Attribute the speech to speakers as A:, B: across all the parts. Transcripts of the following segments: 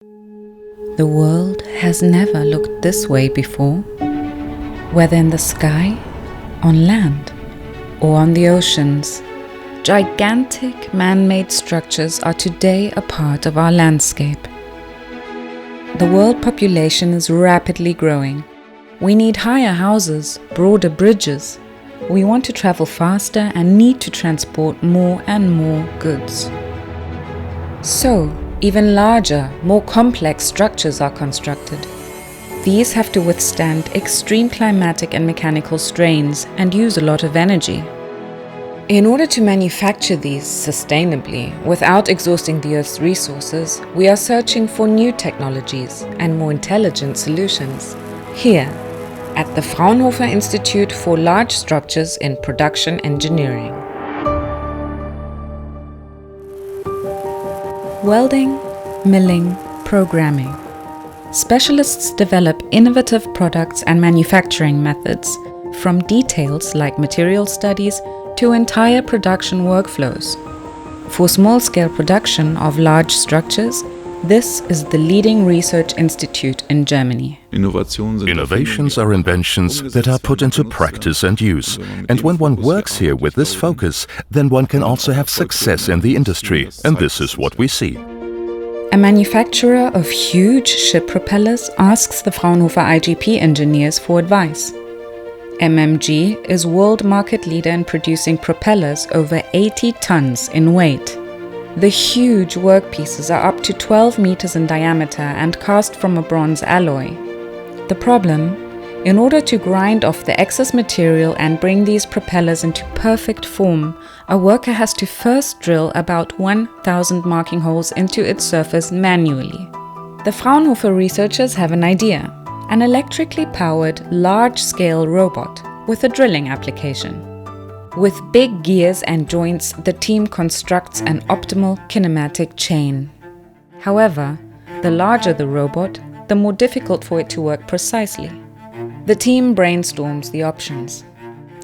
A: The world has never looked this way before, whether in the sky, on land, or on the oceans. Gigantic man-made structures are today a part of our landscape. The world population is rapidly growing. We need higher houses, broader bridges. We want to travel faster and need to transport more and more goods. So, even larger, more complex structures are constructed. These have to withstand extreme climatic and mechanical strains and use a lot of energy. In order to manufacture these sustainably, without exhausting the Earth's resources, we are searching for new technologies and more intelligent solutions. Here, at the Fraunhofer Institute for Large Structures in Production Engineering. Welding, milling, programming. Specialists develop innovative products and manufacturing methods, from details like material studies to entire production workflows. For small-scale production of large structures, this is the leading research institute in Germany.
B: Innovations are inventions that are put into practice and use. And when one works here with this focus, then one can also have success in the industry. And this is what we see.
A: A manufacturer of huge ship propellers asks the Fraunhofer IGP engineers for advice. MMG is world market leader in producing propellers over 80 tons in weight. The huge workpieces are up to 12 meters in diameter and cast from a bronze alloy. The problem? In order to grind off the excess material and bring these propellers into perfect form, a worker has to first drill about 1,000 marking holes into its surface manually. The Fraunhofer researchers have an idea: an electrically powered, large-scale robot with a drilling application. With big gears and joints, the team constructs an optimal kinematic chain. However, the larger the robot, the more difficult for it to work precisely. The team brainstorms the options.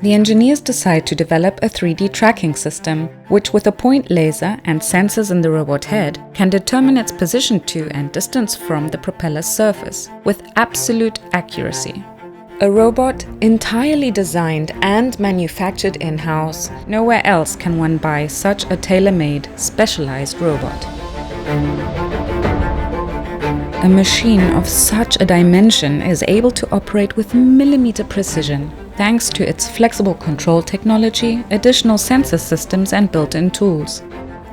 A: The engineers decide to develop a 3D tracking system, which with a point laser and sensors in the robot head, can determine its position to and distance from the propeller's surface with absolute accuracy. A robot entirely designed and manufactured in-house. Nowhere else can one buy such a tailor-made, specialized robot. A machine of such a dimension is able to operate with millimeter precision, thanks to its flexible control technology, additional sensor systems and built-in tools.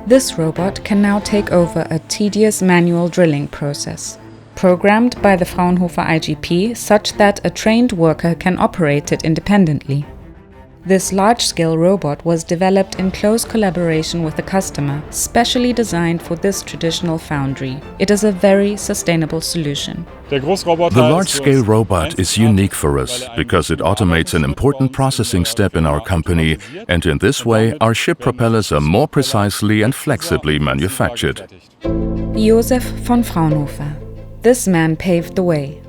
A: This robot can now take over a tedious manual drilling process, programmed by the Fraunhofer IGP such that a trained worker can operate it independently. This large-scale robot was developed in close collaboration with the customer, specially designed for this traditional foundry. It is a very sustainable solution.
B: The large-scale robot is unique for us because it automates an important processing step in our company, and in this way our ship propellers are more precisely and flexibly manufactured.
A: Josef von Fraunhofer. This man paved the way.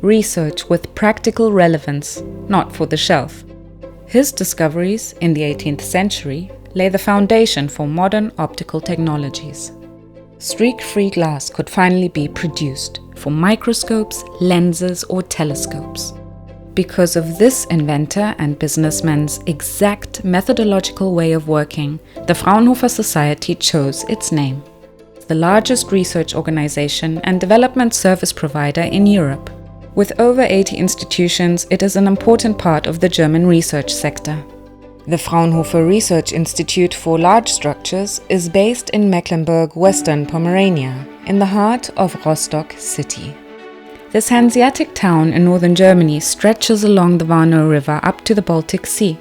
A: Research with practical relevance, not for the shelf. His discoveries in the 18th century lay the foundation for modern optical technologies. Streak-free glass could finally be produced for microscopes, lenses, or telescopes. Because of this inventor and businessman's exact methodological way of working, the Fraunhofer Society chose its name. The largest research organization and development service provider in Europe. With over 80 institutions, it is an important part of the German research sector. The Fraunhofer Research Institute for Large Structures is based in Mecklenburg-Western Pomerania, in the heart of Rostock city. This Hanseatic town in northern Germany stretches along the Warnow River up to the Baltic Sea.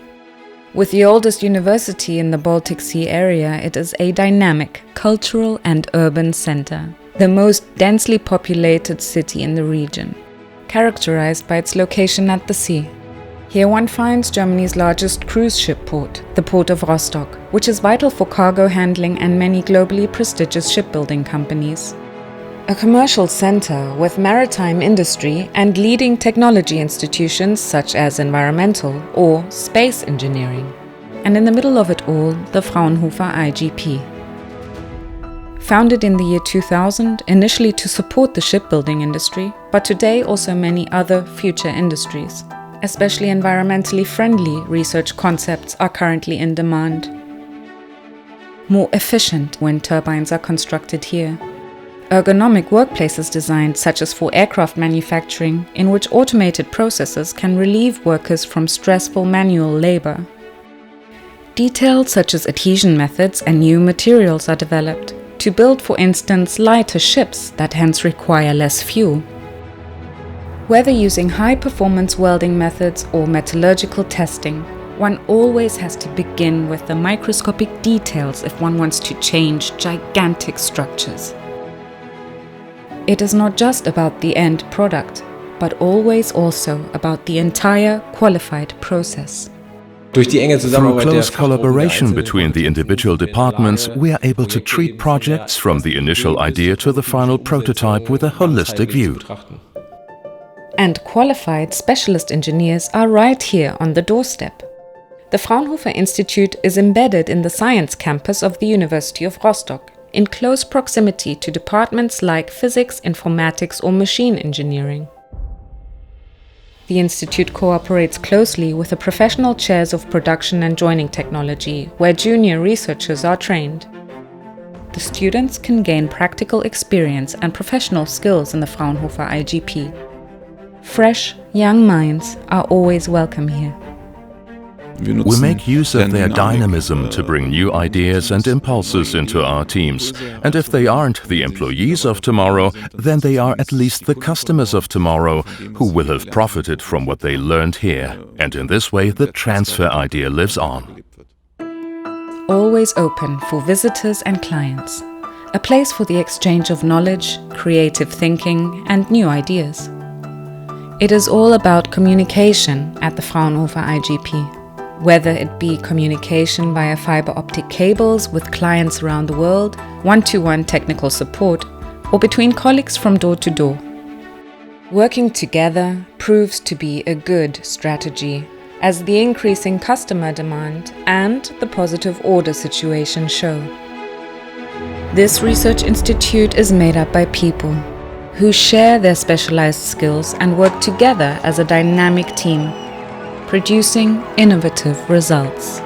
A: With the oldest university in the Baltic Sea area, it is a dynamic cultural and urban center, the most densely populated city in the region, characterized by its location at the sea. Here one finds Germany's largest cruise ship port, the port of Rostock, which is vital for cargo handling and many globally prestigious shipbuilding companies. A commercial center with maritime industry and leading technology institutions such as environmental or space engineering. And in the middle of it all, the Fraunhofer IGP. Founded in the year 2000, initially to support the shipbuilding industry, but today also many other future industries. Especially environmentally friendly research concepts are currently in demand. More efficient wind turbines are constructed here. Ergonomic workplaces designed, such as for aircraft manufacturing, in which automated processes can relieve workers from stressful manual labor. Details such as adhesion methods and new materials are developed to build, for instance, lighter ships that hence require less fuel. Whether using high-performance welding methods or metallurgical testing, one always has to begin with the microscopic details if one wants to change gigantic structures. It is not just about the end product, but always also about the entire qualified process.
B: Through close collaboration between the individual departments, we are able to treat projects from the initial idea to the final prototype with a holistic view.
A: And qualified specialist engineers are right here on the doorstep. The Fraunhofer Institute is embedded in the science campus of the University of Rostock, in close proximity to departments like physics, informatics, or machine engineering. The institute cooperates closely with the professional chairs of production and joining technology, where junior researchers are trained. The students can gain practical experience and professional skills in the Fraunhofer IGP. Fresh, young minds are always welcome here.
B: We make use of their dynamism to bring new ideas and impulses into our teams. And if they aren't the employees of tomorrow, then they are at least the customers of tomorrow who will have profited from what they learned here. And in this way, the transfer idea lives on.
A: Always open for visitors and clients. A place for the exchange of knowledge, creative thinking, and new ideas. It is all about communication at the Fraunhofer IGP. Whether it be communication via fiber optic cables with clients around the world, one-to-one technical support, or between colleagues from door to door. Working together proves to be a good strategy, as the increasing customer demand and the positive order situation show. This research institute is made up by people who share their specialized skills and work together as a dynamic team, producing innovative results.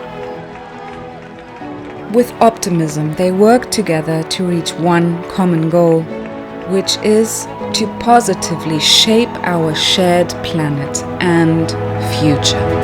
A: With optimism, they work together to reach one common goal, which is to positively shape our shared planet and future.